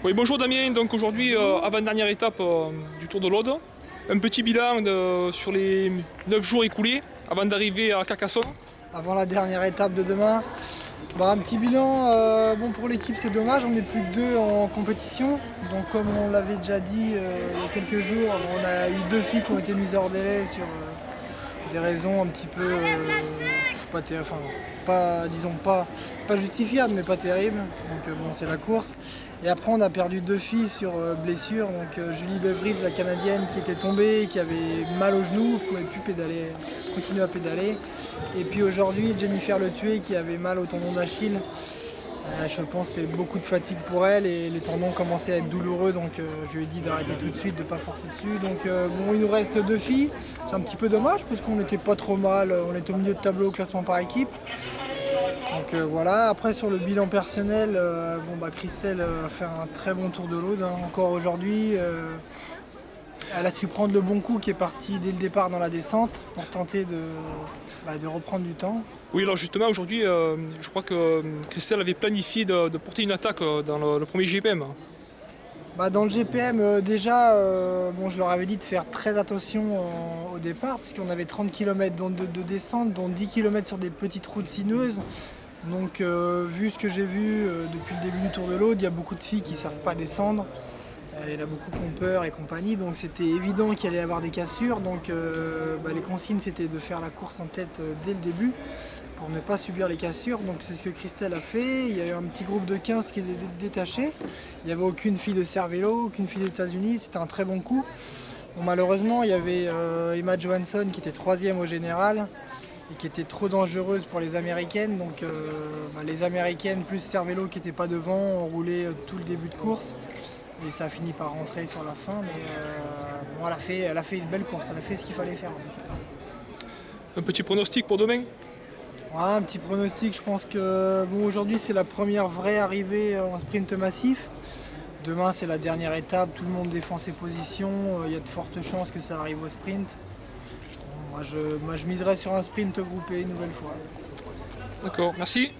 Oui, bonjour Damien, donc aujourd'hui, avant-dernière étape du Tour de l'Aude. Un petit bilan sur les 9 jours écoulés avant d'arriver à Carcassonne. Avant la dernière étape de demain. Un petit bilan, bon pour l'équipe c'est dommage, on n'est plus que deux en compétition. Donc comme on l'avait déjà dit il y a quelques jours, on a eu 2 filles qui ont été mises hors délai sur des raisons un petit peu pas justifiables mais pas terribles. Donc bon c'est la course. Et après on a perdu 2 filles sur blessure. Donc Julie Beveridge, la Canadienne, qui était tombée, qui avait mal au genou, ne pouvait plus continuer à pédaler. Et puis aujourd'hui, Jennifer Le Tué qui avait mal au tendon d'Achille. Je pense que c'est beaucoup de fatigue pour elle et les tendons commençaient à être douloureux, donc je lui ai dit d'arrêter tout de suite, de ne pas forcer dessus. Donc bon, il nous reste 2 filles, c'est un petit peu dommage parce qu'on n'était pas trop mal, on était au milieu de tableau au classement par équipe. Donc voilà, après sur le bilan personnel, Christelle a fait un très bon tour de l'Aude, hein. Encore aujourd'hui. Elle a su prendre le bon coup qui est parti dès le départ dans la descente pour tenter de reprendre du temps. Oui, alors justement, aujourd'hui, je crois que Christelle avait planifié de porter une attaque dans le premier GPM. Dans le GPM, déjà, je leur avais dit de faire très attention au départ, puisqu'on avait 30 km de descente, dont 10 km sur des petites routes sinueuses. Donc, vu ce que j'ai vu depuis le début du Tour de l'Aude, il y a beaucoup de filles qui ne savent pas descendre. Il y en a beaucoup qui ont peur et compagnie, donc c'était évident qu'il allait y avoir des cassures. Donc les consignes c'était de faire la course en tête dès le début pour ne pas subir les cassures. Donc c'est ce que Christelle a fait. Il y a eu un petit groupe de 15 qui est détaché. Il n'y avait aucune fille de Cervélo, aucune fille des États-Unis. C'était un très bon coup. Bon, malheureusement, il y avait Emma Johansson qui était 3e au général et qui était trop dangereuse pour les Américaines. Donc les Américaines plus Cervélo qui n'étaient pas devant ont roulé tout le début de course. Et ça a fini par rentrer sur la fin, mais elle a fait une belle course, elle a fait ce qu'il fallait faire. Un petit pronostic pour demain? Un petit pronostic, je pense que aujourd'hui c'est la première vraie arrivée en sprint massif. Demain c'est la dernière étape, tout le monde défend ses positions, il y a de fortes chances que ça arrive au sprint. Moi je miserais sur un sprint groupé une nouvelle fois. D'accord, merci.